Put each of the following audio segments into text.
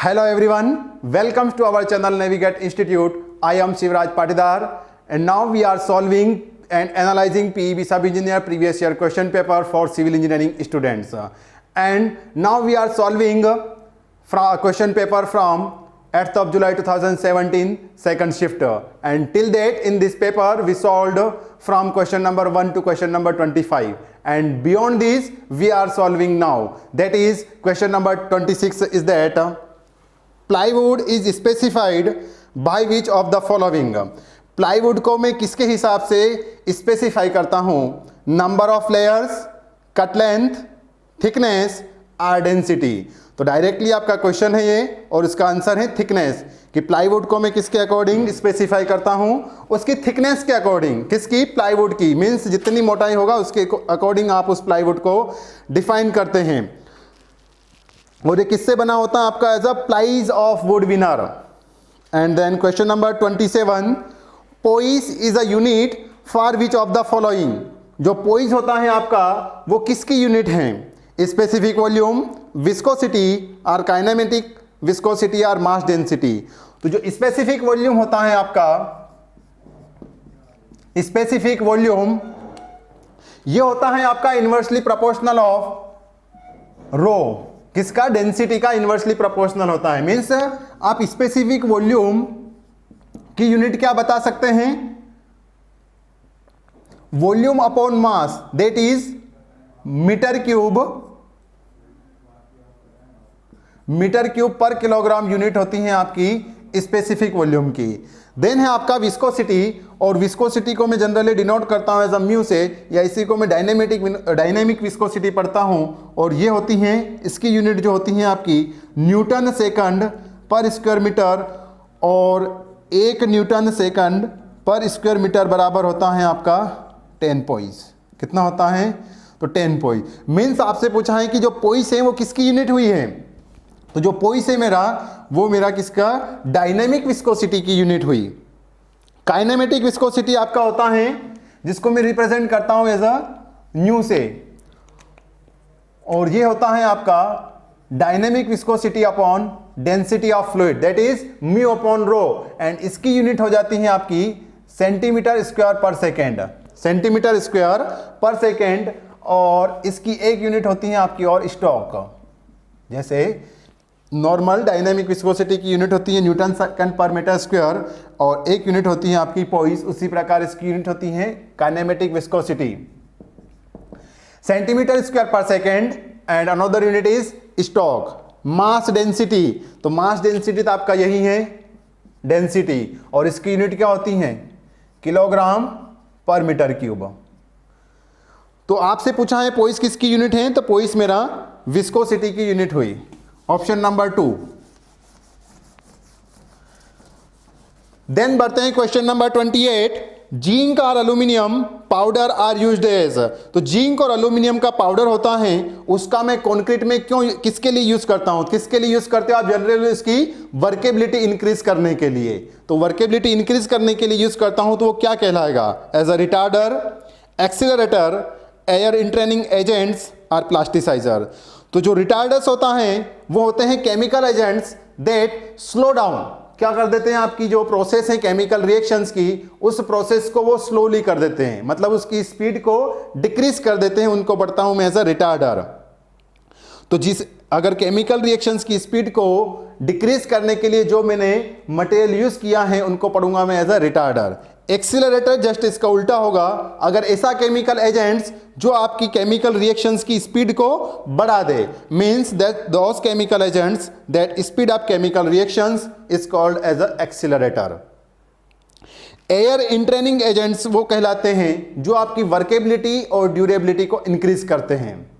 Hello everyone, welcome to our channel Navigate Institute. I am Shivraj Patidar and now we are solving and analyzing PEB sub-engineer previous year question paper for civil engineering students. And now we are solving from a question paper from 8th of July 2017 second shift. And till date in this paper we solved from question number 1 to question number 25. And beyond this we are solving now. That is question number 26 is that plywood is specified by which of the following. Plywood को मैं किसके हिसाब से specify करता हूं? Number of layers, cut length, thickness और density. तो directly आपका क्वेश्चन है ये और इसका आंसर है थिकनेस, कि प्लाईवुड को मैं किसके अकॉर्डिंग स्पेसिफाई करता हूं? उसकी थिकनेस के अकॉर्डिंग। किसकी? प्लाईवुड की। मीन्स जितनी मोटाई होगा उसके अकॉर्डिंग आप उस प्लाईवुड को डिफाइन करते हैं। और ये किससे बना होता है? आपका as a plies of wood veneer. And then question number 27, poise is a unit for which of the following. जो पोइस होता है आपका वो किसकी यूनिट है? स्पेसिफिक वॉल्यूम, विस्कोसिटी और काइनेमेटिक विस्कोसिटी और मास डेंसिटी। तो जो स्पेसिफिक वॉल्यूम होता है आपका, स्पेसिफिक वॉल्यूम ये होता है आपका इनवर्सली प्रोपोर्शनल ऑफ रो। किसका? डेंसिटी का इनवर्सली प्रोपोर्शनल होता है। मीन्स आप स्पेसिफिक वॉल्यूम की यूनिट क्या बता सकते हैं? Volume upon mass, that is metre cube पर किलोग्राम यूनिट होती है आपकी स्पेसिफिक वॉल्यूम की। देन है आपका विस्कोसिटी, और विस्कोसिटी को मैं जनरली डिनोट करता हूं एज अ म्यू से, या इसी को मैं डायनेमिक विस्कोसिटी पढ़ता हूं। और ये होती हैं, इसकी यूनिट जो होती हैं आपकी न्यूटन सेकंड पर स्क्वायर मीटर, और 1 न्यूटन सेकंड पर स्क्वायर मीटर बराबर होता है आपका 10 पोइस। कितना होता है? तो 10 पोइस। मीन्स आपसे पूछा है कि जो पोइस है वो किसकी यूनिट हुई है? तो जो पोइस है मेरा, वो मेरा किसका? डायनेमिक विस्कोसिटी की यूनिट हुई। काइनेमेटिक विस्कोसिटी आपका होता है जिसको मैं रिप्रेजेंट करता हूं एज अ न्यू से, और ये होता है आपका dynamic viscosity upon density of fluid, that is mu upon rho. And इसकी यूनिट हो जाती है आपकी सेंटीमीटर स्क्वायर पर सेकेंड, सेंटीमीटर स्क्वायर पर सेकेंड। और इसकी एक यूनिट होती है आपकी और स्टॉक। जैसे नॉर्मल डायनेमिक विस्कोसिटी की यूनिट होती है न्यूटन सेकंड पर मीटर स्क्वायर, और एक यूनिट होती है आपकी पोइस। उसी प्रकार इसकी यूनिट होती है काइनेमेटिक विस्कोसिटी, सेंटीमीटर स्क्वायर पर second. And another unit is stock. Mass density, तो मास डेंसिटी तो आपका यही है डेंसिटी, और इसकी यूनिट क्या होती है? किलोग्राम पर मीटर क्यूब। तो आपसे पूछा है पोइस किसकी यूनिट है? तो पोइस मेरा विस्कोसिटी की यूनिट हुई। Option number 2। देन बढ़ते हैं क्वेश्चन नंबर 28, जिंक और aluminium powder are used as. तो जिंक और एल्यूमिनियम का पाउडर होता है, उसका मैं कंक्रीट में क्यों, किसके लिए यूज करता हूं? किसके लिए यूज करते हो आप? जनरली इसकी वर्केबिलिटी इंक्रीज करने के लिए। तो वर्केबिलिटी इंक्रीज करने के लिए यूज करता हूं, तो वो क्या कहलाएगा? As a retarder, accelerator, air entraining agents और प्लास्टिसाइजर। तो जो रिटार्डर्स होता है वो होते हैं chemical agents that slow down, क्या कर देते हैं? आपकी जो प्रोसेस है केमिकल रिएक्शंस की, उस प्रोसेस को वो स्लोली कर देते हैं, मतलब उसकी स्पीड को डिक्रीज कर देते हैं। उनको पढ़ता हूं मैं एज अ रिटार्डर। तो अगर केमिकल रिएक्शंस की स्पीड को डिक्रीज करने के लिए जो मैंने मटेरियल यूज किया है उनको पढ़ूंगा मैं as a retarder. Accelerator just इसका उल्टा होगा। अगर ऐसा केमिकल एजेंट्स जो आपकी केमिकल रिएक्शंस की स्पीड को बढ़ा दे, means that those chemical agents that speed up chemical reactions is called as a accelerator. Air entraining agents वो कहलाते हैं जो आपकी वर्केबिलिटी और ड्यूरेबिलिटी को इंक्रीज करते हैं।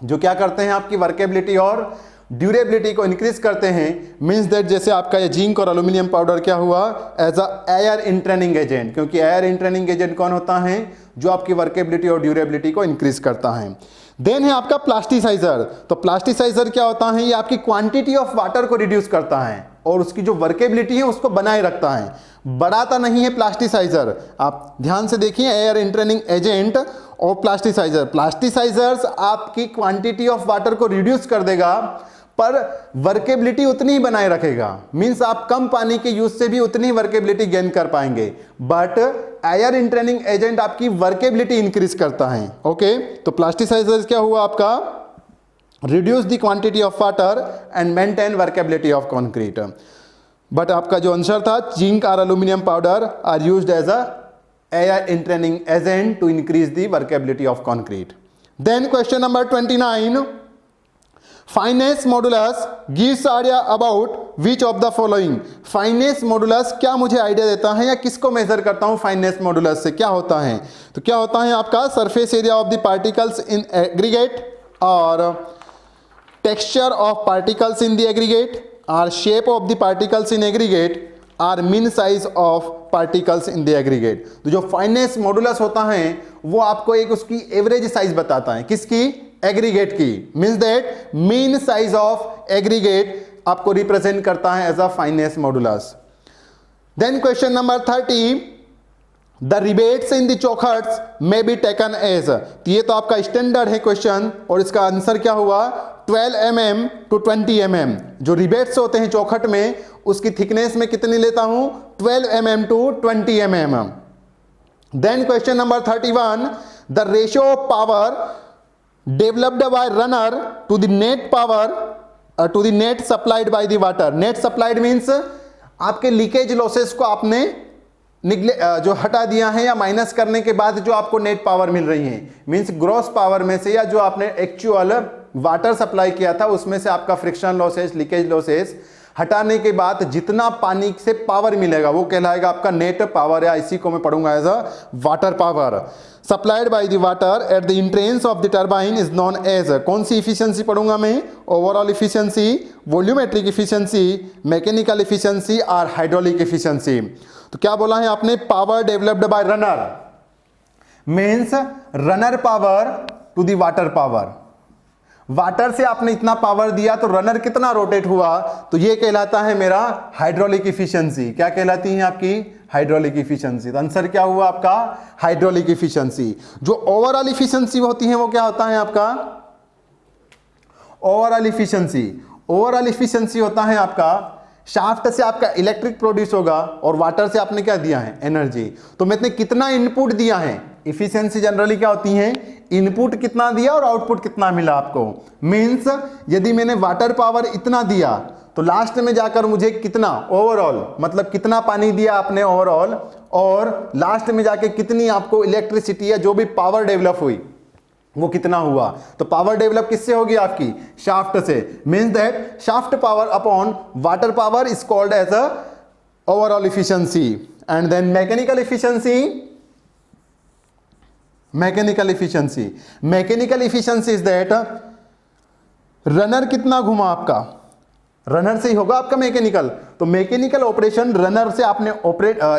जो क्या करते हैं? आपकी वर्केबिलिटी और ड्यूरेबिलिटी को इंक्रीज करते हैं। मीन्स दैट जैसे आपका ये जिंक और एल्यूमिनियम पाउडर क्या हुआ? As a air entraining agent, क्योंकि एयर इंट्रेनिंग एजेंट कौन होता है? जो आपकी वर्केबिलिटी और ड्यूरेबिलिटी को इंक्रीज करता है। देन है आपका प्लास्टिसाइजर। तो प्लास्टिसाइजर क्या होता है? ये आपकी क्वांटिटी ऑफ वाटर को रिड्यूस करता है और उसकी जो वर्केबिलिटी है उसको बनाए रखता है, बढ़ाता नहीं है प्लास्टिसाइजर। आप ध्यान से देखिए, एयर इंट्रेनिंग एजेंट और प्लास्टिसाइजर। प्लास्टिसाइजर्स आपकी क्वांटिटी ऑफ वाटर को रिड्यूस कर देगा, पर वर्केबिलिटी उतनी ही बनाए रखेगा। मींस आप कम पानी के यूज से भी उतनी वर्केबिलिटी गेन कर पाएंगे, बट एयर इंट्रेनिंग एजेंट आपकी वर्केबिलिटी इंक्रीज करता है। ओके, तो प्लास्टिसाइजर क्या हुआ आपका, reduce the quantity of water and maintain workability of concrete. But आपका जो आंसर था, जिंक और aluminium powder are used as a air entraining agent to increase the workability of concrete. Then question number 29, fineness modulus gives idea about which of the following. Fineness modulus क्या मुझे idea देता है या किसको major करता हूं finance modulus से, क्या होता है? तो क्या होता है आपका, surface area of the particles in aggregate, और texture of particles in the aggregate, और shape of the particles in aggregate, or mean size of particles in the aggregate. तो जो फाइनेंस मॉडुलस होता है वो आपको एक उसकी एवरेज साइज बताता है, किसकी, एग्रीगेट की। Means that mean size of aggregate आपको रिप्रेजेंट करता है as a fineness modulus. Then question number 30, the rebates in the chaukhats may be taken as. ये तो आपका स्टैंडर्ड है क्वेश्चन, और इसका आंसर क्या हुआ, 12 mm to 20 mm। जो रिबेट्स होते हैं चौखट में, उसकी थिकनेस में कितनी लेता हूं, 12 mm to 20 mm। Then question number 31, the ratio of power developed by runner to the net power to the net supplied by the water. Net supplied means आपके लीकेज लॉसेस को आपने जो हटा दिया है या माइनस करने के बाद जो आपको नेट पावर मिल रही है, मींस ग्रॉस पावर में से या जो आपने एक्चुअल वाटर सप्लाई किया था उसमें से आपका फ्रिक्शन लॉसेस, लीकेज लॉसेस हटाने के बाद जितना पानी से पावर मिलेगा वो कहलाएगा आपका नेट पावर, या इसी को मैं पढ़ूंगा as a water power. Supplied by the water at the entrance of the turbine is known as, कौन सी इफिशियंसी पढ़ूंगा मैं, overall efficiency, volumetric efficiency, mechanical efficiency और हाइड्रोलिक इफिशियंसी। तो क्या बोला है आपने, power developed by runner means runner power to the water power. Water से आपने इतना पावर दिया तो रनर कितना रोटेट हुआ, तो ये कहलाता है मेरा हाइड्रोलिक इफिशियंसी। क्या कहलाती है आपकी, हाइड्रोलिक इफिशियंसी। तो आंसर क्या हुआ आपका, हाइड्रोलिक इफिशियंसी। जो ओवरऑल इफिशियंसी होती है वो क्या होता है आपका, ओवरऑल इफिशियंसी। ओवरऑल इफिशियंसी होता है आपका, शाफ्ट से आपका इलेक्ट्रिक प्रोड्यूस होगा और वाटर से आपने क्या दिया है, एनर्जी। तो मैंने कितना इनपुट दिया है, इफिशियंसी जनरली क्या होती है, इनपुट कितना दिया और आउटपुट कितना मिला आपको। मींस यदि मैंने वाटर पावर इतना दिया तो लास्ट में जाकर मुझे कितना ओवरऑल, मतलब कितना पानी दिया आपने ओवरऑल, और लास्ट में जाके कितनी आपको इलेक्ट्रिसिटी या जो भी पावर डेवलप हुई वो कितना हुआ। तो पावर डेवलप किससे होगी आपकी, शाफ्ट से। Means that shaft power upon water power is called as a overall efficiency. And then mechanical efficiency, mechanical efficiency, mechanical efficiency is that runner कितना घुमा आपका, रनर से ही होगा आपका मैकेनिकल। तो मैकेनिकल ऑपरेशन, रनर से आपने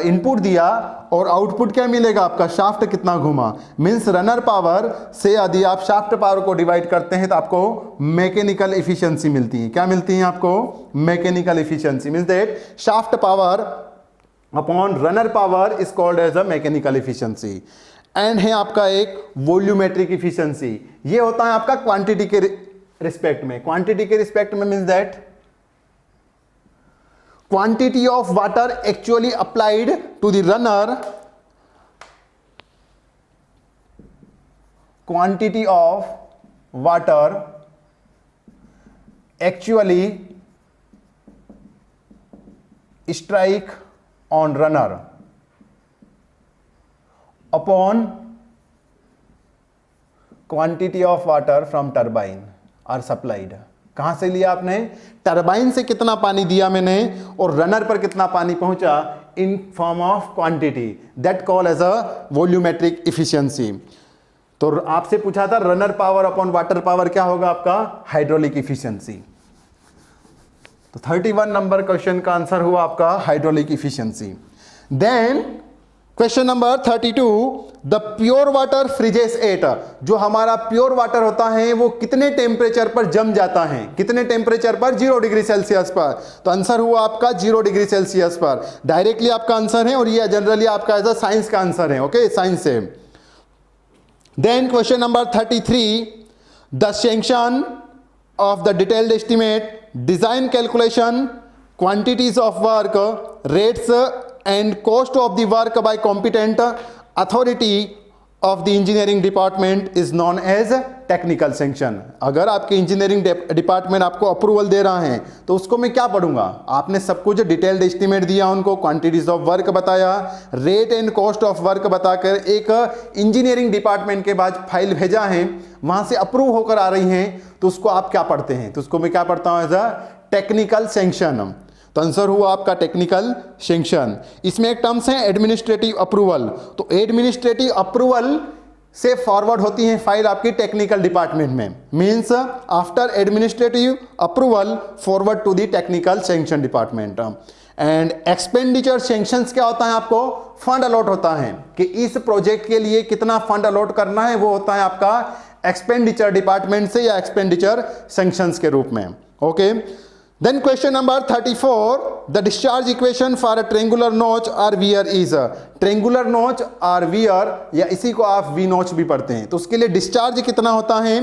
इनपुट दिया और आउटपुट क्या मिलेगा आपका, शाफ्ट कितना घुमा। मींस रनर पावर से यदि आप शाफ्ट पावर को डिवाइड करते हैं तो आपको मैकेनिकल इफिशियंसी मिलती है। क्या मिलती है आपको, mechanical efficiency. Means that shaft power upon runner power is called as a mechanical efficiency. And है आपका एक वॉल्यूमेट्रिक इफिशियंसी। ये होता है आपका क्वांटिटी के रिस्पेक्ट में। क्वांटिटी के रिस्पेक्ट में means that quantity of water actually applied to the runner, quantity of water actually strike on runner upon quantity of water from turbine are supplied। कहां से लिया आपने, टरबाइन से कितना पानी दिया मैंने और रनर पर कितना पानी पहुंचा, in form of quantity, that call as a volumetric efficiency. तो आपसे पूछा था runner power upon water power क्या होगा आपका, हाइड्रोलिक इफिशियंसी। तो 31 नंबर क्वेश्चन का आंसर हुआ आपका hydraulic efficiency. Then question number 32, the pure water freezes at. जो हमारा प्योर वाटर होता है वो कितने टेम्परेचर पर जम जाता है, कितने टेम्परेचर पर, 0 डिग्री सेल्सियस पर। तो आंसर हुआ आपका 0 डिग्री सेल्सियस पर। डायरेक्टली आपका आंसर है और ये जनरली आपका एज अ साइंस का आंसर है, ओके, साइंस से। Then question number 33, the sanction of the detailed estimate design calculation, quantities of work, rates and cost of the work by competent authority of the engineering department is known as technical sanction. अगर आपके engineering department आपको approval दे रहा है तो उसको मैं क्या पढ़ूंगा? आपने सब कुछ डिटेल्ड एस्टीमेट दिया, उनको क्वांटिटीज ऑफ वर्क बताया, rate and cost of work बताकर एक इंजीनियरिंग डिपार्टमेंट के बाद फाइल भेजा है, वहां से अप्रूव होकर आ रही हैं, तो उसको आप क्या पढ़ते हैं? तो उसको मैं क्या पढ़ता हूं? As a technical sanction. तो आंसर हुआ आपका टेक्निकल सैंक्शन। इसमें एक टर्म्स है एडमिनिस्ट्रेटिव अप्रूवल। तो एडमिनिस्ट्रेटिव अप्रूवल से फॉरवर्ड होती है फाइल आपकी टेक्निकल डिपार्टमेंट में, means after administrative approval forward to the technical sanction department. And expenditure sanctions क्या होता है? आपको फंड अलॉट होता है कि इस प्रोजेक्ट के लिए कितना फंड अलॉट करना है, वो होता है आपका एक्सपेंडिचर डिपार्टमेंट से या एक्सपेंडिचर सैंक्शंस के रूप में। Okay, then question number 34, the discharge equation for a triangular notch or weir is triangular notch or weir, या इसी को आप v notch भी पढ़ते हैं। तो उसके लिए डिस्चार्ज कितना होता है?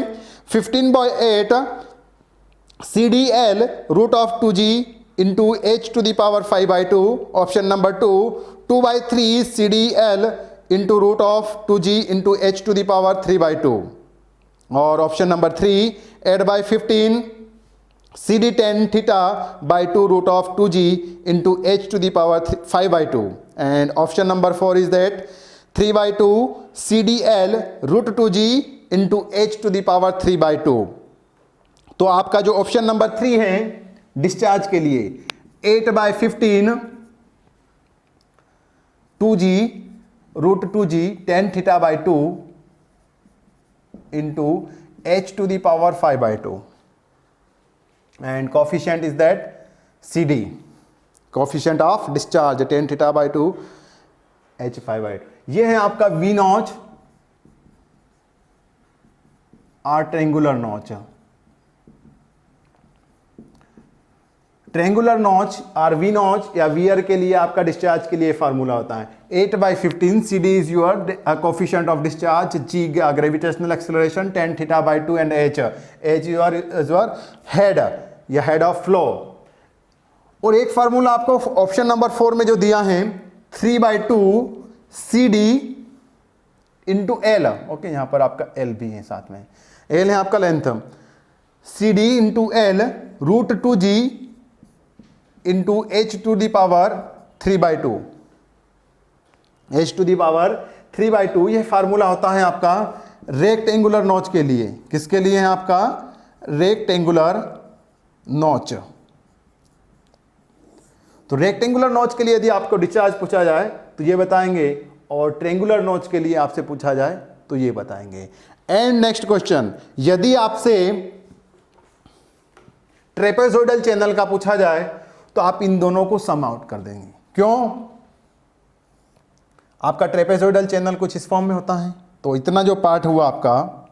15/8 CDL root of 2g into h to the power 5/2। Option number 2 2/3 CDL into root of 2g into h to the power 3/2। और option number 3 8/15 CD tan theta by 2 root of 2g into h to the power 5/2। and option number 4 is that 3/2 CDL root 2g into h to the power 3/2। तो आपका जो option number 3 है discharge के लिए 8/15 2g root 2g tan theta by 2 into h to the power 5/2 and coefficient is that CD, coefficient of discharge tan theta by 2 h 5/2। ये है आपका V notch और ट्रेंगुलर नॉच। ट्रेंगुलर नॉच और V notch या wear के लिए आपका discharge के लिए फार्मूला होता है 8/15 CD is your coefficient of discharge, G gravitational acceleration, tan theta by 2 and h is your head या हेड ऑफ फ्लो। और एक फार्मूला आपको ऑप्शन नंबर 4 में जो दिया है 3/2 CD इंटू एल। ओके, यहां पर आपका एल भी है साथ में, एल है आपका length, CD into L root 2g into h to the power 3/2, h to the power 3/2। यह फार्मूला होता है आपका रेक्टेंगुलर नॉच के लिए। किसके लिए है आपका? Rectangular notch. तो रेक्टेंगुलर नॉच के लिए यदि आपको डिस्चार्ज पूछा जाए तो ये बताएंगे, और ट्रेंगुलर नॉच के लिए आपसे पूछा जाए तो ये बताएंगे। एंड नेक्स्ट क्वेश्चन, यदि आपसे ट्रेपेजोइडल चैनल का पूछा जाए तो आप इन दोनों को सम आउट कर देंगे। क्यों? आपका ट्रेपेजोइडल चैनल कुछ इस फॉर्म में होता है, तो इतना जो पार्ट हुआ आपका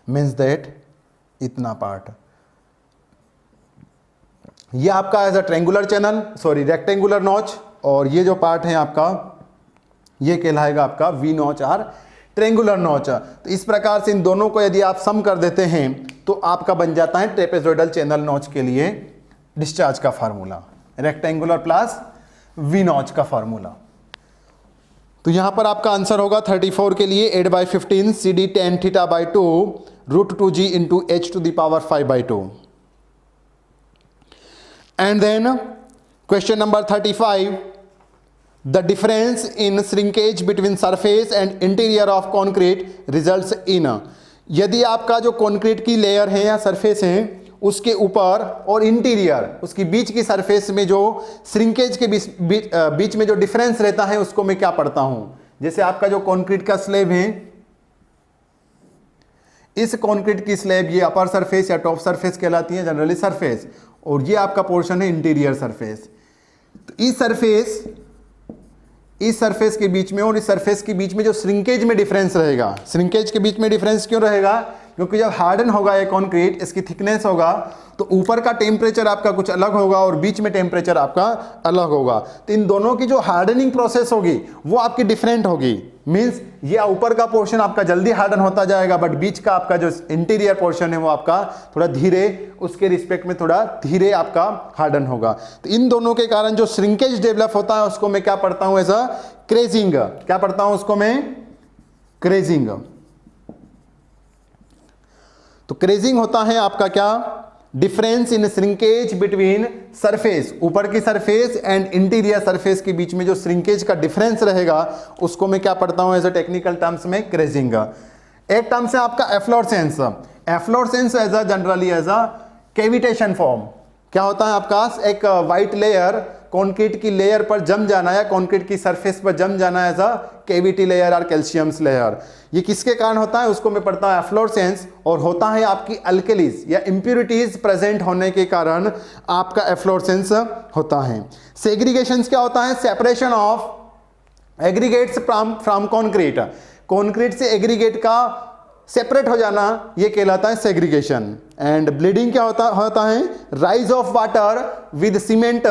मीन्स दैट इतना पार्ट, ये आपका as a triangular channel, sorry rectangular notch, और ये जो पार्ट है आपका ये कहलाएगा आपका वी नॉच और ट्रेंगुलर नॉच। तो इस प्रकार से इन दोनों को यदि आप सम कर देते हैं तो आपका बन जाता है ट्रेपेजोइडल चैनल नॉच के लिए डिस्चार्ज का formula, rectangular plus V notch का फार्मूला। तो यहां पर आपका आंसर होगा 34 के लिए 8/15 CD tan theta by 2 root 2g into h to the power 5/2। And then question number 35, the difference in shrinkage between surface and interior of concrete results in, यदि आपका जो कंक्रीट की लेयर है या सरफेस है उसके ऊपर और इंटीरियर उसकी बीच की सरफेस में जो श्रिंकेज के बीच में जो डिफरेंस रहता है उसको मैं क्या पढ़ता हूं? जैसे आपका जो कंक्रीट का स्लैब है, इस कंक्रीट की स्लैब ये अपर सरफेस या टॉप सरफेस कहलाती है जनरली सरफेस, और ये आपका पोर्शन है इंटीरियर सरफेस। तो इस सरफेस के बीच में और इस सरफेस के बीच में जो श्रिंकेज में डिफरेंस रहेगा, श्रिंकेज के बीच में डिफरेंस क्यों रहेगा? क्योंकि जब हार्डन होगा ये कंक्रीट, इसकी थिकनेस होगा, तो ऊपर का टेम्परेचर आपका कुछ अलग होगा और बीच में टेम्परेचर आपका अलग होगा। तो इन दोनों की जो हार्डनिंग प्रोसेस होगी वो आपकी डिफरेंट होगी। मींस ये ऊपर का पोर्शन आपका जल्दी हार्डन होता जाएगा, बट बीच का आपका जो इंटीरियर पोर्शन है वो आपका थोड़ा धीरे, उसके रिस्पेक्ट में थोड़ा धीरे आपका हार्डन होगा। तो इन दोनों के कारण जो श्रिंकेज डेवलप होता है उसको मैं क्या पढ़ता हूं, एज अ क्रेजिंग। क्या पढ़ता हूं उसको मैं? क्रेजिंग। तो क्रेजिंग होता है आपका क्या? Difference in shrinkage between surface, ऊपर की सरफेस एंड इंटीरियर सरफेस के बीच में जो श्रिंकेज का डिफरेंस रहेगा उसको मैं क्या पढ़ता हूं एज अ टेक्निकल टर्म्स में? क्रेजिंग। एक टर्म्स है आपका efflorescence. Efflorescence as a generally as a cavitation form. क्या होता है आपका? एक वाइट लेयर कंक्रीट की लेयर पर जम जाना या कंक्रीट की सरफेस पर जम जाना एज अ कैविटी लेयर और कैल्शियम्स लेयर। ये किसके कारण होता है उसको मैं पढ़ता हूं एफ्लोरेसेंस, और होता है आपकी अल्कलीज या इंप्योरिटीज प्रेजेंट होने के कारण आपका एफ्लोरेसेंस होता है। सेग्रीगेशन क्या होता है? Separation of aggregates from concrete. Concrete से एग्रीगेट का सेपरेट हो जाना ये कहलाता है सेग्रीगेशन। एंड ब्लीडिंग क्या होता है? Rise of water with cement,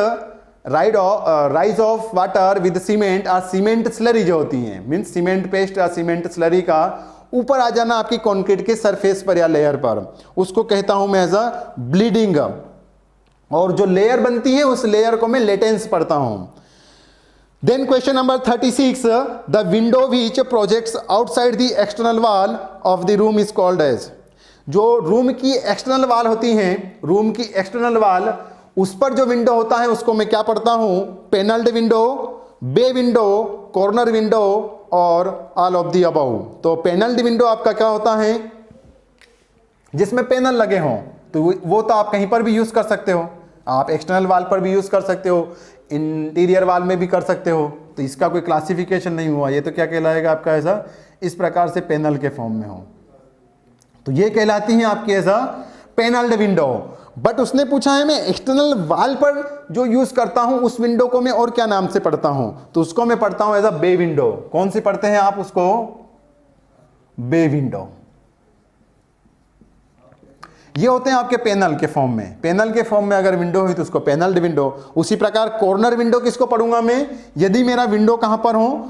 rise of water with cement और सीमेंट स्लरी जो होती हैं, मीन्स सीमेंट पेस्ट या सीमेंट स्लरी का ऊपर आ जाना आपकी कंक्रीट के सरफेस पर या लेयर पर, उसको कहता हूं मैं एज अ ब्लीडिंग। और जो लेयर बनती है उस लेयर को मैं लेटेंस पढ़ता हूं। Then question number 36, the window which projects outside the external wall of the room is called as. जो रूम की एक्सटर्नल वॉल होती हैं, रूम की एक्सटर्नल वॉल, उस पर जो विंडो होता है उसको मैं क्या पढ़ता हूं? Panelled window, bay window, corner window और ऑल ऑफ द अबव। तो पैनल्ड विंडो आपका क्या होता है? जिसमें पैनल लगे हों, तो वो तो आप कहीं पर भी यूज कर सकते हो, आप एक्सटर्नल वॉल पर भी यूज कर सकते हो, इंटीरियर वॉल में भी कर सकते हो, तो इसका कोई क्लासिफिकेशन नहीं हुआ। ये तो क्या कहलाएगा आपका? ऐसा इस प्रकार से पैनल के फॉर्म में हो, तो ये कहलाती है आपकी ऐसा पैनल्ड विंडो। बट उसने पूछा है मैं एक्सटर्नल वॉल पर जो यूज करता हूं उस विंडो को मैं और क्या नाम से पढ़ता हूं, तो उसको मैं पढ़ता हूं एज अ बे विंडो। कौन सी पढ़ते हैं आप उसको? Bay window. ये होते हैं आपके पैनल के फॉर्म में। पैनल के फॉर्म में अगर विंडो हुई तो उसको पैनल्ड विंडो। उसी प्रकार कॉर्नर विंडो किसको पढ़ूंगा मैं? यदि मेरा विंडो कहां पर हो?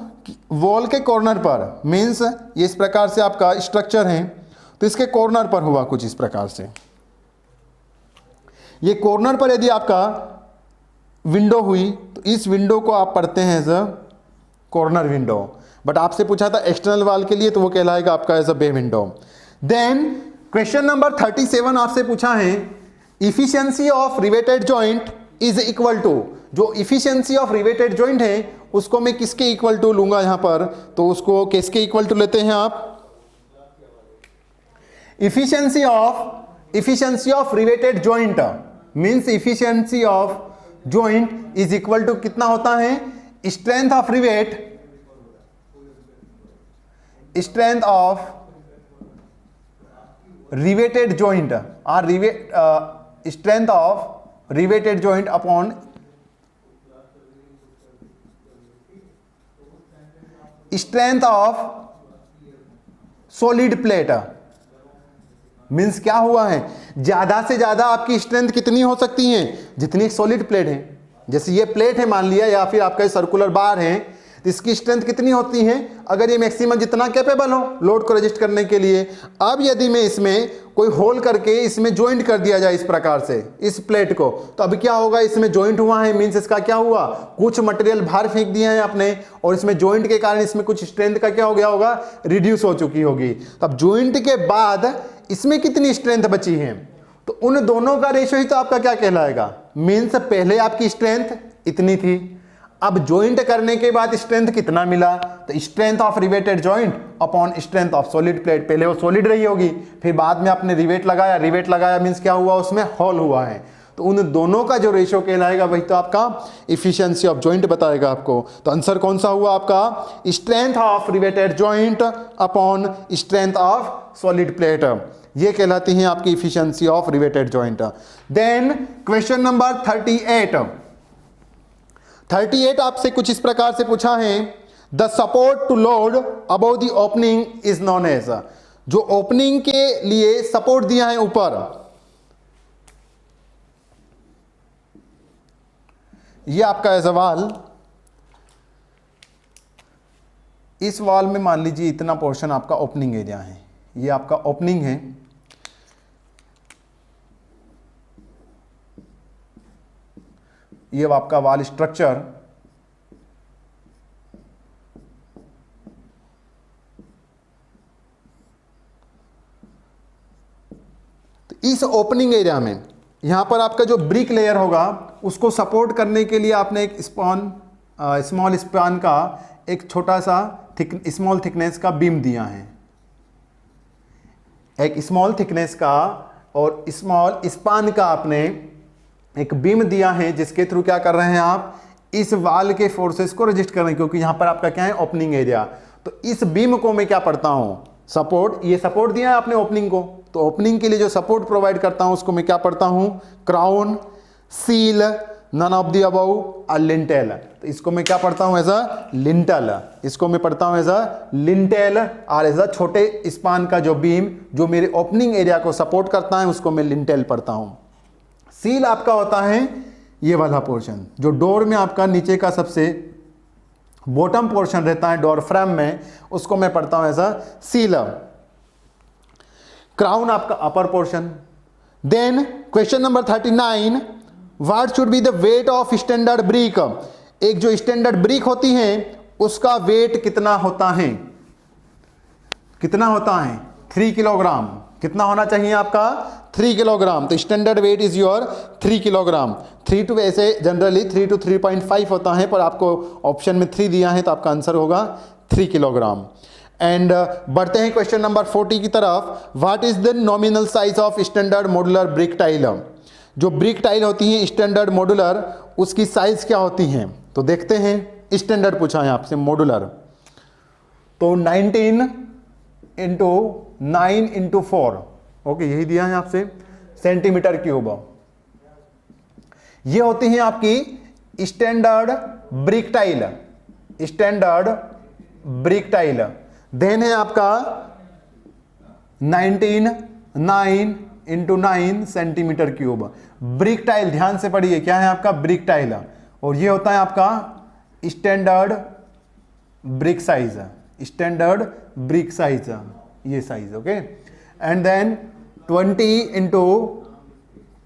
वॉल के कॉर्नर पर, मीन्स ये इस प्रकार से आपका स्ट्रक्चर है तो इसके कॉर्नर पर हुआ कुछ इस प्रकार से। ये कॉर्नर पर यदि आपका विंडो हुई तो इस विंडो को आप पढ़ते हैं as a corner window. But आपसे पूछा था एक्सटर्नल वॉल के लिए तो वो कहलाएगा आपका as a bay window. Then question number 37 आपसे पूछा है efficiency of riveted joint is equal to. जो इफिशियंसी ऑफ रिवेटेड जॉइंट है उसको मैं किसके इक्वल टू लूंगा यहां पर? तो उसको किसके इक्वल टू लेते हैं आप? Efficiency of riveted joint means efficiency of joint is equal to कितना होता है? Strength of rivet, strength of riveted joint और strength of riveted joint upon strength of solid plate. Means क्या हुआ है? ज्यादा से ज्यादा आपकी स्ट्रेंथ कितनी हो सकती है? जितनी सॉलिड प्लेट है। जैसे ये प्लेट है मान लिया, या फिर आपका सर्कुलर बार है, तो इसकी स्ट्रेंथ कितनी होती है? अगर ये मैक्सिमम जितना कैपेबल हो लोड को रजिस्ट करने के लिए। अब यदि मैं इसमें कोई होल करके इसमें ज्वाइंट कर दिया जाए इस प्रकार से इस प्लेट को, तो अभी क्या होगा? इसमें ज्वाइंट हुआ है, मीन्स इसका क्या हुआ? कुछ मटेरियल बाहर फेंक दिया है आपने, और इसमें ज्वाइंट के कारण इसमें कुछ स्ट्रेंथ का क्या हो गया होगा? रिड्यूस हो चुकी होगी। तब ज्वाइंट के बाद इसमें कितनी स्ट्रेंथ बची है? तो उन दोनों का रेशियो ही तो आपका क्या कहलाएगा? मीन्स पहले आपकी स्ट्रेंथ इतनी थी, अब ज्वाइंट करने के बाद स्ट्रेंथ कितना मिला? तो strength of riveted joint upon strength of solid plate. पहले वो सॉलिड रही होगी, फिर बाद में आपने रिवेट लगाया, रिवेट लगाया मीन्स क्या हुआ? उसमें होल हुआ है। तो उन दोनों का जो रेशियो कहलाएगा वही तो आपका इफिशियंसी ऑफ ज्वाइंट बताएगा आपको। तो आंसर कौन सा हुआ आपका? Strength of riveted joint upon strength of solid plate. ये कहलाती है आपकी efficiency of riveted joint. Then question number 38 आपसे कुछ इस प्रकार से पूछा है the support to load above the opening is known as. जो ओपनिंग के लिए सपोर्ट दिया है ऊपर, ये आपका है सवाल। इस वॉल में मान लीजिए इतना पोर्शन आपका ओपनिंग एरिया है, ये आपका ओपनिंग है, ये आपका वॉल स्ट्रक्चर, तो इस ओपनिंग एरिया में यहां पर आपका जो ब्रिक लेयर होगा उसको सपोर्ट करने के लिए आपने एक स्मॉल स्पान का एक छोटा सा स्मॉल थिकनेस का बीम दिया है, एक स्मॉल थिकनेस का और स्मॉल स्पान का आपने एक बीम दिया है, जिसके थ्रू क्या कर रहे हैं आप, इस वाल के फोर्सेस को रजिस्ट कर रहे हैं, क्योंकि यहां पर आपका क्या है, ओपनिंग एरिया। तो इस बीम को मैं क्या पढ़ता हूं, सपोर्ट। ये सपोर्ट दिया है आपने ओपनिंग को, तो ओपनिंग के लिए जो सपोर्ट प्रोवाइड करता हूं उसको मैं क्या पढ़ता हूं, crown, sill, none of the above और लिंटेल। तो इसको मैं क्या पढ़ता हूं, एज अ लिंटल। इसको मैं पढ़ता हूं एज अ लिंटेल, और एज अ छोटे स्पान का जो बीम जो मेरे ओपनिंग एरिया को सपोर्ट करता है उसको मैं लिंटेल पढ़ता हूं। सील आपका होता है ये वाला पोर्शन जो डोर में आपका नीचे का सबसे बॉटम पोर्शन रहता है डोर फ्रेम में, उसको मैं पढ़ता हूं एज अ सील। क्राउन आपका upper portion. Then question number 39, what should be the weight of standard brick. एक जो स्टैंडर्ड ब्रिक होती है उसका वेट कितना होता है, कितना होता है, 3 किलोग्राम। कितना होना चाहिए आपका, 3 किलोग्राम। तो standard weight is your 3 kilogram. 3 to ऐसे जनरली 3 to 3.5 होता है, पर आपको ऑप्शन में 3 दिया है तो आपका आंसर होगा 3 किलोग्राम। एंड बढ़ते हैं क्वेश्चन नंबर 40 की तरफ। What is the nominal size of standard modular brick tile. जो ब्रिक टाइल होती है स्टैंडर्ड मॉड्यूलर, उसकी साइज क्या होती है, तो देखते हैं। स्टैंडर्ड पूछा है आपसे, मॉड्यूलर तो 19 इंटू 9 इंटू 4, ओके यही दिया है आपसे, सेंटीमीटर क्यूब। ये होती है आपकी standard brick tile, standard brick tile. Then है आपका 19 9 into 9 centimetre cube. Brick tile ध्यान से पढ़िए, क्या है आपका, ब्रिक टाइल। और ये होता है आपका standard brick size, standard brick size, ये size, okay. And then 20 into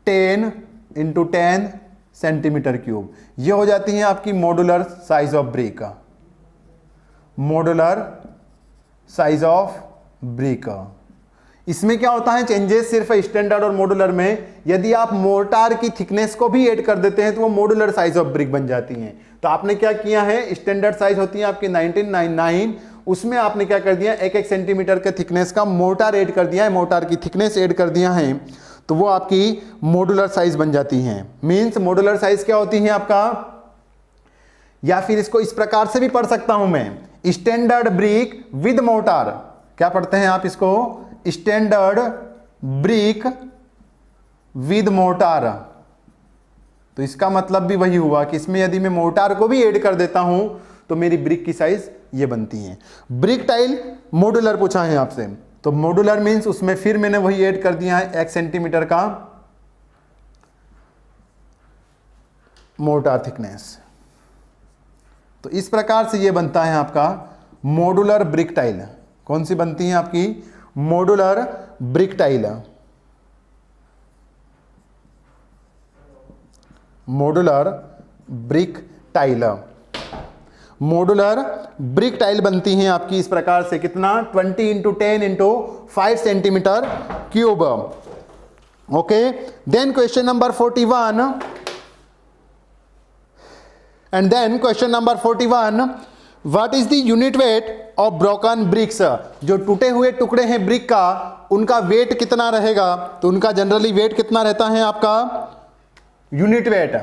10 into 10 centimetre cube. ये हो जाती है आपकी modular size of brick, modular size of brick. इसमें क्या होता है चेंजेस सिर्फ स्टैंडर्ड और मॉड्यूलर में, यदि आप मोर्टार की थिकनेस को भी ऐड कर देते हैं तो वो मॉड्यूलर साइज ऑफ ब्रिक बन जाती हैं। तो आपने क्या किया है, स्टैंडर्ड साइज होती है आपकी 1999, उसमें आपने क्या कर दिया, 1-1 सेंटीमीटर के थिकनेस का मोर्टार ऐड कर दिया है, मोर्टार की थिकनेस ऐड कर दिया है, तो वो आपकी मॉड्यूलर साइज बन जाती है। मींस मॉड्यूलर साइज क्या होती है आपका, या फिर इसको इस प्रकार से भी पढ़ सकता हूं मैं, स्टैंडर्ड ब्रिक विद मोर्टार। क्या पढ़ते हैं आप इसको, स्टैंडर्ड ब्रिक विद मोर्टार। तो इसका मतलब भी वही हुआ कि इसमें यदि मैं मोर्टार को भी ऐड कर देता हूं तो मेरी ब्रिक की साइज ये बनती है। ब्रिक टाइल मॉड्यूलर पूछा है आपसे, तो मॉड्यूलर मींस उसमें फिर मैंने वही ऐड कर दिया है 1 सेंटीमीटर का मोर्टार थिकनेस। तो इस प्रकार से ये बनता है आपका मॉड्यूलर ब्रिक टाइल। कौन सी बनती है आपकी, modular brick tile, modular brick tile. Modular brick tile बनती हैं आपकी इस प्रकार से, कितना, 20 into 10 into 5 centimetre cube. Okay, then question number 41, and then question number 41, what is the unit weight of broken bricks. जो टूटे हुए टुकड़े हैं ब्रिक का, उनका वेट कितना रहेगा, तो उनका जनरली वेट कितना रहता है आपका, यूनिट वेट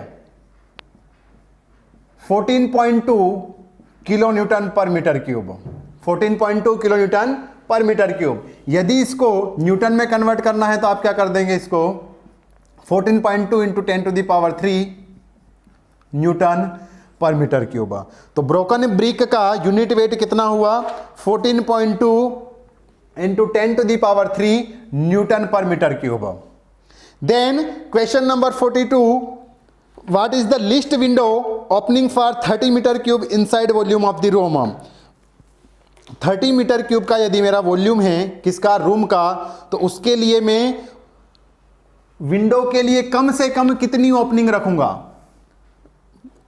14.2 किलो न्यूटन पर मीटर क्यूब, 14.2 किलो न्यूटन पर मीटर क्यूब। यदि इसको न्यूटन में कन्वर्ट करना है तो आप क्या कर देंगे, इसको 14.2 into 10 to the power 3 newton पर मीटर क्यूब। तो ब्रोकन ब्रिक का यूनिट वेट कितना हुआ, 14.2 into 10 to the power 3 Newton per meter cube. Then question number 42, what is the least window opening for 30 meter cube inside volume of the room? 30 metre cube का यदि मेरा volume है किसका, room का, तो उसके लिए मैं विंडो के लिए कम से कम कितनी ओपनिंग रखूंगा,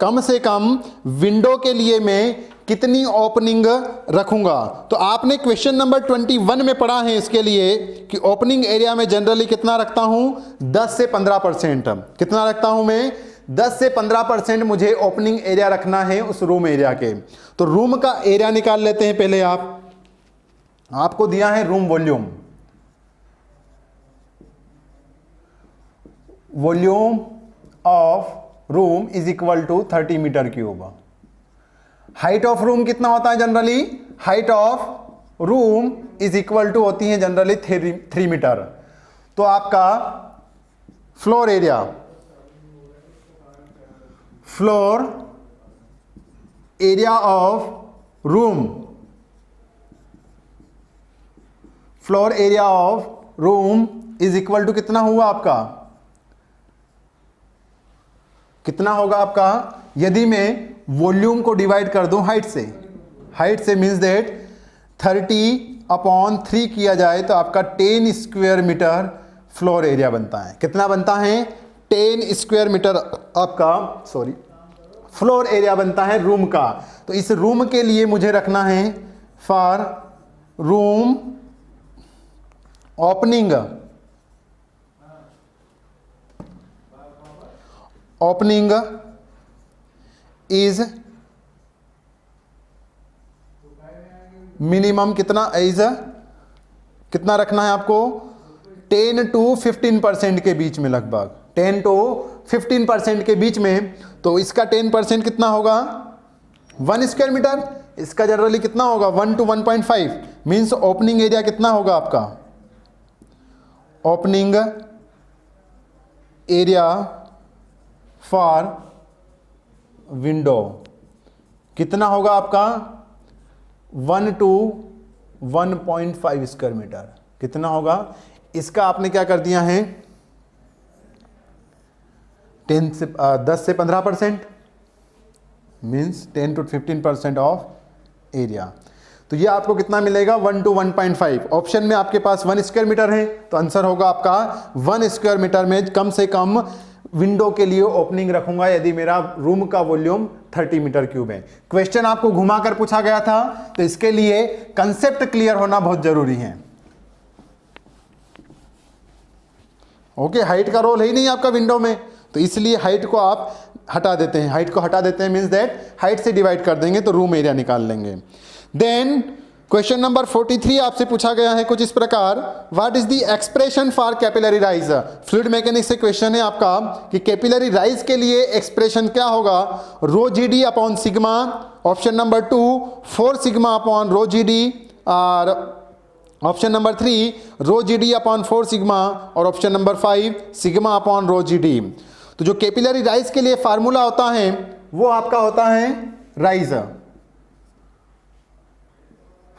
कम से कम विंडो के लिए मैं कितनी ओपनिंग रखूंगा। तो आपने क्वेश्चन नंबर 21 में पढ़ा है इसके लिए कि ओपनिंग एरिया में जनरली कितना रखता हूं, 10 से 15%। कितना रखता हूं मैं, 10 से 15% मुझे ओपनिंग एरिया रखना है उस रूम एरिया के। तो रूम का एरिया निकाल लेते हैं पहले। आपको दिया है room volume, volume of room is equal to 30 metre cube. Height of room कितना होता है generally, height of room is equal to होती है जनरली 3 मीटर। तो आपका floor area, floor area of room, floor area of room is equal to कितना हुआ आपका, कितना होगा आपका, यदि मैं वॉल्यूम को डिवाइड कर दूं हाइट से, हाइट से मीन्स दैट 30/3 किया जाए तो आपका 10 स्क्वायर मीटर फ्लोर एरिया बनता है। कितना बनता है, 10 स्क्वायर मीटर आपका फ्लोर एरिया बनता है रूम का। तो इस रूम के लिए मुझे रखना है for room opening, opening is minimum कितना, इज कितना रखना है आपको, 10 to 15% के बीच में, लगभग 10 to 15% के बीच में। तो इसका 10% कितना होगा, 1 स्क्वायर मीटर। इसका जनरली कितना होगा, 1 to 1.5। मीन्स ओपनिंग एरिया कितना होगा आपका, ओपनिंग एरिया फॉर विंडो कितना होगा आपका, 1 to 1.5 स्क्वायर मीटर। कितना होगा, इसका आपने क्या कर दिया है, 10 से 15%, मीन्स 10 to 15% ऑफ एरिया। तो ये आपको कितना मिलेगा, 1 to 1.5। ऑप्शन में आपके पास 1 स्क्वायर मीटर है, तो आंसर होगा आपका 1 स्क्वायर मीटर में कम से कम विंडो के लिए ओपनिंग रखूंगा यदि मेरा रूम का वॉल्यूम 30 मीटर क्यूब है। क्वेश्चन आपको घुमाकर पूछा गया था, तो इसके लिए कंसेप्ट क्लियर होना बहुत जरूरी है। ओके, हाइट का रोल है ही नहीं आपका विंडो में, तो इसलिए हाइट को आप हटा देते हैं, हाइट को हटा देते हैं मीन्स दैट हाइट से डिवाइड कर देंगे तो रूम एरिया निकाल लेंगे। देन क्वेश्चन नंबर 43 आपसे पूछा गया है कुछ इस प्रकार, what is the expression for capillary rise. Fluid mechanics से क्वेश्चन है आपका कि कैपिलरी राइज के लिए एक्सप्रेशन क्या होगा, rho g d upon sigma. Option number 2 4 sigma upon rho g d, और option number 3 rho g d upon 4 sigma, और option number 5 sigma upon rho g d. तो जो कैपिलरी राइज के लिए फार्मूला होता है वो आपका होता है rise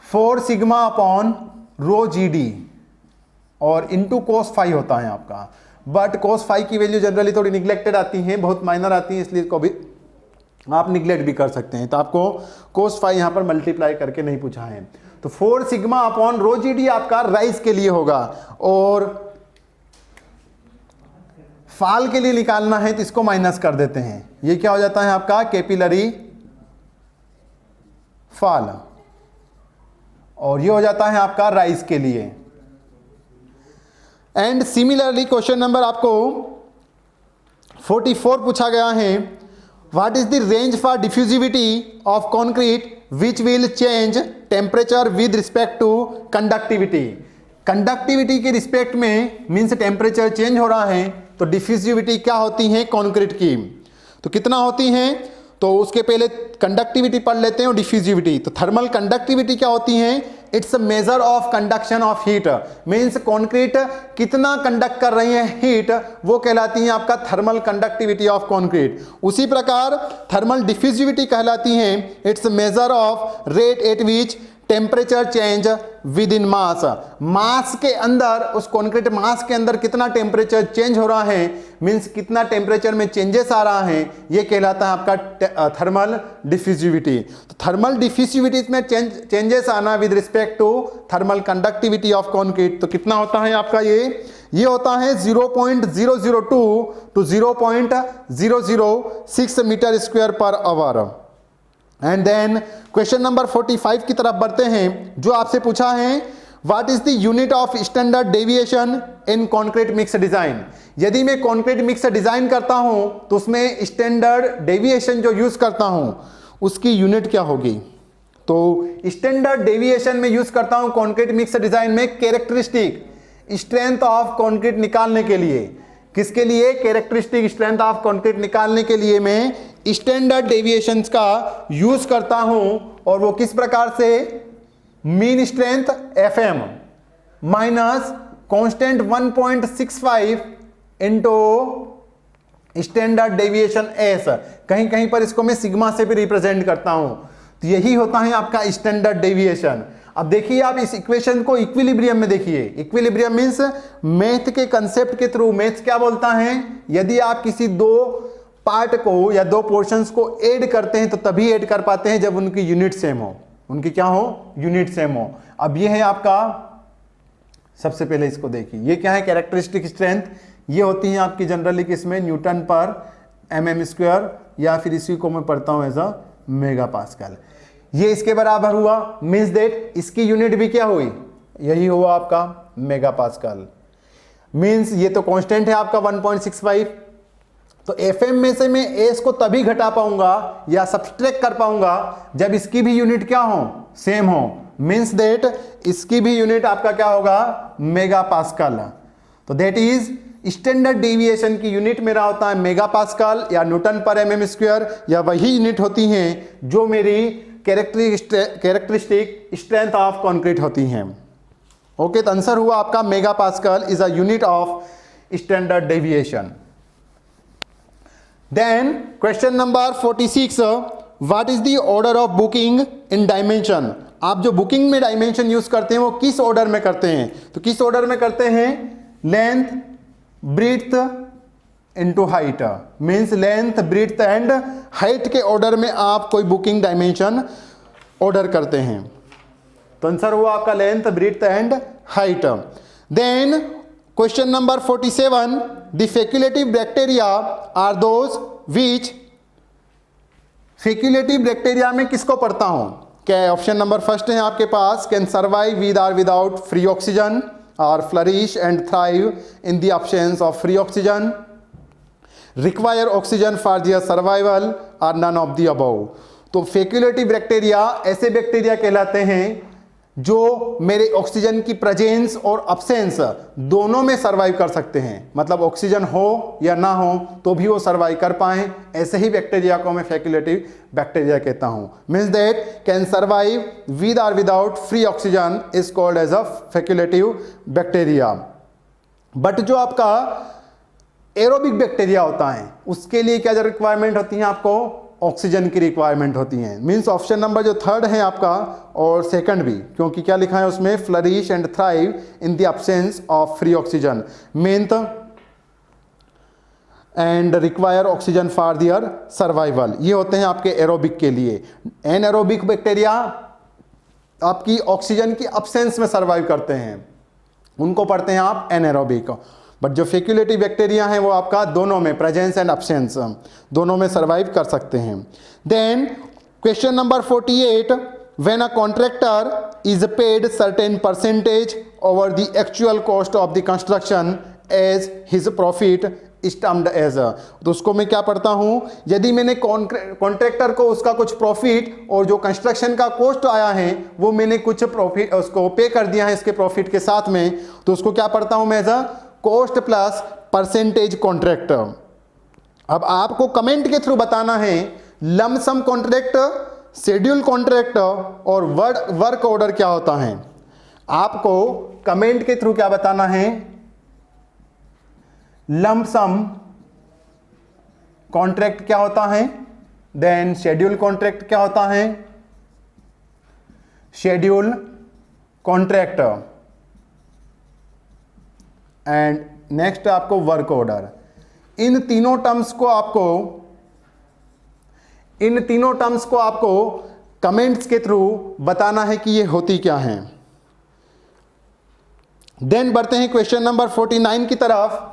4 sigma upon rho g d और इंटू कोस फाई होता है आपका। बट कोस फाई की वैल्यू जनरली थोड़ी निग्लेक्टेड आती हैं, बहुत माइनर आती हैं, इसलिए इसको भी आप निग्लेक्ट भी कर सकते हैं। तो आपको कोस फाई यहां पर मल्टीप्लाई करके नहीं पूछा है। तो 4 sigma upon rho g D आपका राइज के लिए होगा, और फाल के लिए निकालना है तो इसको माइनस कर देते हैं। ये क्या हो जाता है आपका कैपिलरी फाल, और ये हो जाता है आपका राइज के लिए। एंड सिमिलरली क्वेश्चन नंबर आपको 44 पूछा गया है, what is the range for diffusivity of concrete which will change temperature with respect to conductivity. Conductivity के रिस्पेक्ट में मीन्स टेम्परेचर चेंज हो रहा है, तो डिफ्यूजिविटी क्या होती है कॉन्क्रीट की, तो कितना होती है, तो उसके पहले कंडक्टिविटी पढ़ लेते हैं और डिफ्यूजिविटी। तो थर्मल कंडक्टिविटी क्या होती है, it's a measure of conduction of heat, means concrete कितना कंडक्ट कर रही है हीट, वो कहलाती है आपका थर्मल कंडक्टिविटी ऑफ कॉन्क्रीट। उसी प्रकार थर्मल डिफ्यूजिविटी कहलाती है it's measure of rate at which temperature change within mass, mass के अंदर, उस कॉन्क्रीट मास के अंदर कितना टेम्परेचर चेंज हो रहा है, मींस कितना टेम्परेचर में चेंजेस आ रहा है, ये कहलाता है आपका थर्मल डिफ्यूजिविटी। तो थर्मल डिफ्यूजिविटी में चेंजेस आना with respect to thermal conductivity of concrete, तो कितना होता है आपका ये होता है 0.002 to 0.006 metre square per hour. And then question number 45 की तरफ बढ़ते हैं, जो आपसे पूछा है what is the unit of standard deviation in concrete mix design. यदि मैं कॉन्क्रीट मिक्स डिजाइन करता हूं तो उसमें स्टैंडर्ड डेविएशन जो यूज करता हूं उसकी यूनिट क्या होगी। तो स्टैंडर्ड डेविएशन में यूज करता हूं कॉन्क्रीट मिक्स डिजाइन में कैरेक्टरिस्टिक स्ट्रेंथ ऑफ कॉन्क्रीट निकालने के लिए, किसके लिए, कैरेक्टरिस्टिक स्ट्रेंथ ऑफ कॉन्क्रीट निकालने के लिए मैं स्टैंडर्ड डेविएशंस का यूज करता हूं। और वो किस प्रकार से, mean strength FM minus constant 1.65 into standard deviation S, कहीं कहीं पर इसको मैं सिग्मा से भी रिप्रेजेंट करता हूं। तो यही होता है आपका स्टैंडर्ड डेविएशन। अब देखिए आप इस इक्वेशन को इक्विलिब्रियम में देखिए, इक्विलिब्रियम मींस मैथ के कंसेप्ट के थ्रू, मैथ क्या बोलता है, यदि आप किसी दो पार्ट को या दो पोर्शंस को ऐड करते हैं तो तभी ऐड कर पाते हैं जब उनकी यूनिट सेम हो, उनकी क्या हो, यूनिट सेम हो। अब ये है आपका, सबसे पहले इसको देखिए, ये क्या है, कैरेक्टरिस्टिक स्ट्रेंथ, ये होती है आपकी जनरली किसमें, न्यूटन पर mm स्क्वायर, या फिर इसी को मैं पढ़ता हूं एज अ मेगा पास्कल। ये इसके बराबर हुआ, मीन्स देट इसकी यूनिट भी क्या हुई, यही हुआ आपका मेगा पास्कल। मीन्स ये तो कांस्टेंट है आपका 1.65, तो FM में से मैं S को तभी घटा पाऊंगा या सब्सट्रैक्ट कर पाऊंगा जब इसकी भी यूनिट क्या हो, सेम हो। मीन्स देट इसकी भी यूनिट आपका क्या होगा, मेगा पास्कल। तो देट इज स्टैंडर्ड डेविएशन की यूनिट मेरा होता है मेगा पास्कल या न्यूटन पर mm स्क्वायर, या वही यूनिट होती हैं जो मेरी कैरेक्टरिस्टिक स्ट्रेंथ ऑफ कॉन्क्रीट होती हैं। ओके, तो आंसर हुआ आपका mega pascal is a unit of standard deviation. Then question number 46, what is the order of booking in dimension. आप जो बुकिंग में डायमेंशन यूज करते हैं वो किस ऑर्डर में करते हैं, तो किस ऑर्डर में करते हैं, length breadth into height, means length breadth and height के ऑर्डर में आप कोई बुकिंग डायमेंशन ऑर्डर करते हैं। तो आंसर हुआ आपका length breadth and height. Then question number 47, the facultative bacteria are those which, facultative bacteria में किसको पढ़ता हूं, क्या ऑप्शन नंबर फर्स्ट है आपके पास, कैन सर्वाइव विद और without free oxygen, or flourish and thrive in the absence of free oxygen, require oxygen for their survival, or none of the above. तो फेक्युलेटिव बैक्टीरिया ऐसे bacteria कहलाते हैं जो मेरे ऑक्सीजन की प्रेजेंस और absence दोनों में सर्वाइव कर सकते हैं, मतलब ऑक्सीजन हो या ना हो तो भी वो सर्वाइव कर पाएं, ऐसे ही बैक्टीरिया को मैं फेक्युलेटिव बैक्टीरिया कहता हूं। Means that can survive with और without free oxygen is called as a facultative bacteria. But जो आपका एरोबिक बैक्टीरिया होता है उसके लिए क्या रिक्वायरमेंट होती है, आपको ऑक्सीजन की रिक्वायरमेंट होती है। मींस ऑप्शन नंबर जो थर्ड है आपका और सेकंड भी, क्योंकि क्या लिखा है उसमें, flourish and thrive in the absence of free oxygen, means and require oxygen for their survival, ये होते हैं आपके एरोबिक के लिए। एनएरोबिक बैक्टीरिया आपकी ऑक्सीजन की एब्सेंस में सर्वाइव करते हैं, उनको पढ़ते हैं आप एनएरोबिक। बट जो फेक्युलेटिव बैक्टीरिया हैं वो आपका दोनों में, प्रेजेंस एंड एब्सेंस दोनों में सर्वाइव कर सकते हैं। Then question number 48, when a contractor is paid certain percentage over the actual cost of the construction as his profit stumped as, तो उसको मैं क्या पढ़ता हूं, यदि मैंने कॉन्ट्रैक्टर को उसका कुछ प्रॉफिट और जो कंस्ट्रक्शन का कॉस्ट आया है वो मैंने कुछ प्रॉफिट उसको पे कर दिया है इसके प्रॉफिट के साथ में, तो उसको क्या पढ़ता हूं मैं, as a cost plus percentage contract. अब आपको कमेंट के थ्रू बताना है लमसम कॉन्ट्रैक्ट, शेड्यूल कॉन्ट्रैक्ट और वर्क ऑर्डर क्या होता है। आपको कमेंट के थ्रू क्या बताना है, लमसम कॉन्ट्रैक्ट क्या होता है, देन शेड्यूल कॉन्ट्रैक्ट क्या होता है। शेड्यूल, कॉन्ट्रैक्ट एंड नेक्स्ट आपको वर्क ऑर्डर। इन तीनों टर्म्स को आपको कमेंट्स के थ्रू बताना है कि ये होती क्या हैं। देन बढ़ते हैं क्वेश्चन नंबर 49 की तरफ।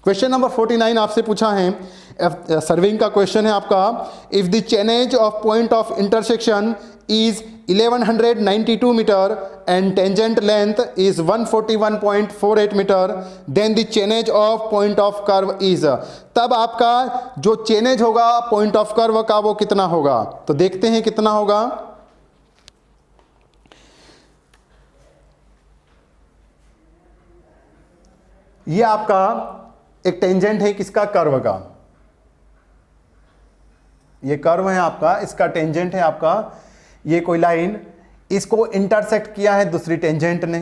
क्वेश्चन नंबर 49 आपसे पूछा है, सर्विंग का क्वेश्चन है आपका। If the chainage of point of intersection is 1192 metre and tangent length is 141.48 metre, then the chainage of point of curve is. तब आपका जो चेनेज होगा पॉइंट ऑफ कर्व का वो कितना होगा, तो देखते हैं कितना होगा। ये आपका एक टेंजेंट है किसका, कर्व का। ये कर्व है आपका, इसका टेंजेंट है आपका ये कोई लाइन, इसको इंटरसेक्ट किया है दूसरी टेंजेंट ने।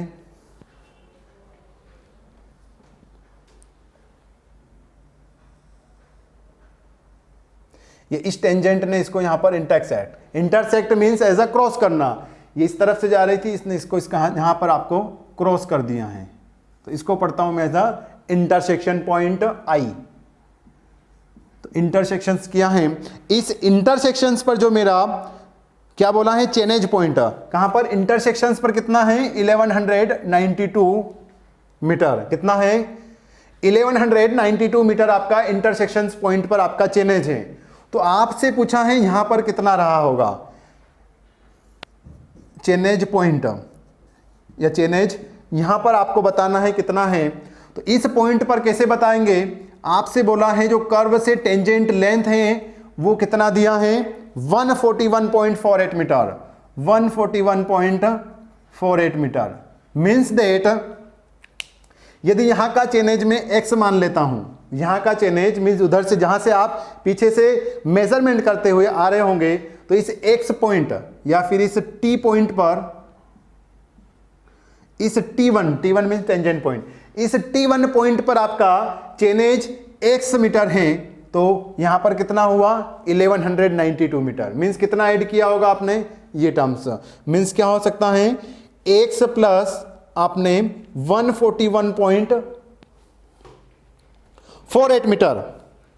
ये इस टेंजेंट ने इसको यहां पर intersect means as a cross करना। ये इस तरफ से जा रही थी, इसने इसको यहां पर आपको क्रॉस कर दिया है, तो इसको पढ़ता हूं मैं as a intersection point I. तो इंटरसेक्शंस क्या है, इस इंटरसेक्शंस पर जो मेरा क्या बोला है, चेनेज पॉइंट कहां पर, इंटरसेक्शंस पर कितना है 1192 मीटर। कितना है 1192 मीटर आपका इंटरसेक्शंस पॉइंट पर आपका चेनेज है। तो आपसे पूछा है यहां पर कितना रहा होगा चेनेज पॉइंट, या चेनेज यहां पर आपको बताना है कितना है। तो इस पॉइंट पर कैसे बताएंगे, आपसे बोला है जो कर्व से टेंजेंट लेंथ है वो कितना दिया है 141.48 मीटर, 141.48 मीटर। मीन्स देट यदि यहां का चेनेज में x मान लेता हूं, यहां का चेनेज मीन्स उधर से जहां से आप पीछे से मेजरमेंट करते हुए आ रहे होंगे, तो इस x पॉइंट या फिर इस t पॉइंट पर, इस T1 मीन्स टेंजेंट पॉइंट, इस T1 पॉइंट पर आपका चेनेज x मीटर है, तो यहां पर कितना हुआ 1192 मीटर। मीन्स कितना ऐड किया होगा आपने, ये टर्म्स मीन्स क्या हो सकता है x प्लस आपने 141.48 मीटर,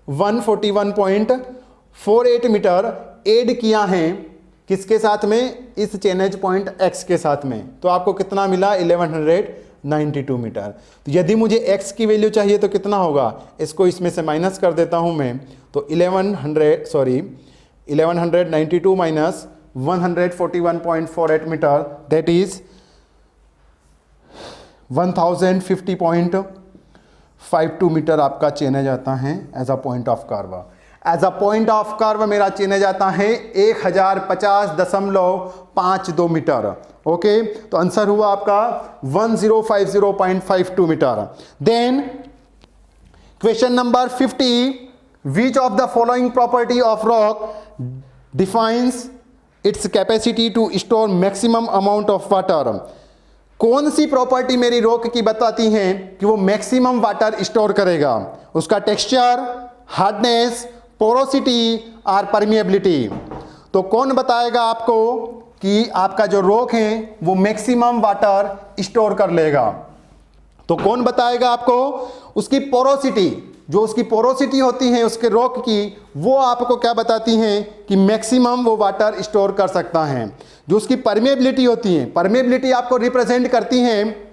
141.48 मीटर ऐड किया है किसके साथ में, इस चेनेज पॉइंट x के साथ में। तो आपको कितना मिला 1192 मीटर। तो यदि मुझे x की वैल्यू चाहिए तो कितना होगा, इसको इसमें से माइनस कर देता हूं मैं, तो 1192 minus 141.48 metre, that is 1050.52 metre आपका चेनेज आता है as a point of curve. As a point of curve मेरा चेनेज आता है 1050.52 मीटर। ओके, तो आंसर हुआ आपका 1050.52 metre. Then question number 50, which of the following property of rock defines its capacity to store maximum amount of water. कौन सी property मेरी rock की बताती है कि वो मैक्सिमम वाटर स्टोर करेगा, उसका टेक्सचर, हार्डनेस, पोरोसिटी और परमिएबिलिटी। तो कौन बताएगा आपको कि आपका जो रॉक है वो मैक्सिमम वाटर स्टोर कर लेगा, तो कौन बताएगा आपको, उसकी पोरोसिटी, जो उसकी पोरोसिटी होती है उसके रॉक की, वो आपको क्या बताती हैं कि मैक्सिमम वो वाटर स्टोर कर सकता है। जो उसकी परमेबिलिटी होती है, परमेबिलिटी आपको रिप्रेजेंट करती है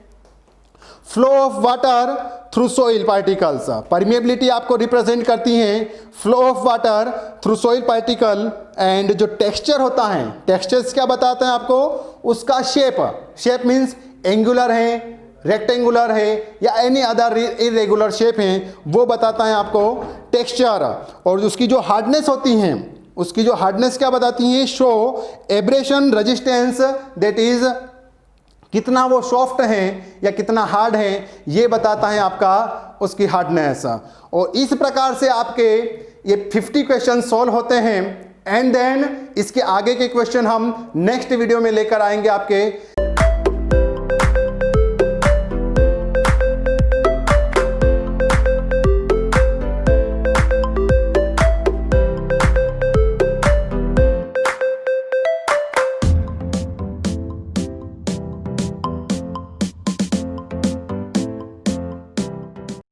flow of water through soil particles. Permeability आपको रिप्रेजेंट करती है flow of water through soil particle. And जो टेक्सचर होता है, टेक्सचर्स क्या बताते हैं आपको, उसका शेप मीन्स एंगुलर है, रेक्टेंगुलर है या एनी अदर इरेगुलर शेप है, वो बताता है आपको टेक्सचर। और उसकी जो हार्डनेस होती है, उसकी जो हार्डनेस क्या बताती है, show abrasion resistance, that is कितना वो सॉफ्ट है या कितना हार्ड है, ये बताता है आपका उसकी हार्डनेस। और इस प्रकार से आपके ये 50 क्वेश्चन सॉल्व होते हैं। एंड देन इसके आगे के क्वेश्चन हम नेक्स्ट वीडियो में लेकर आएंगे आपके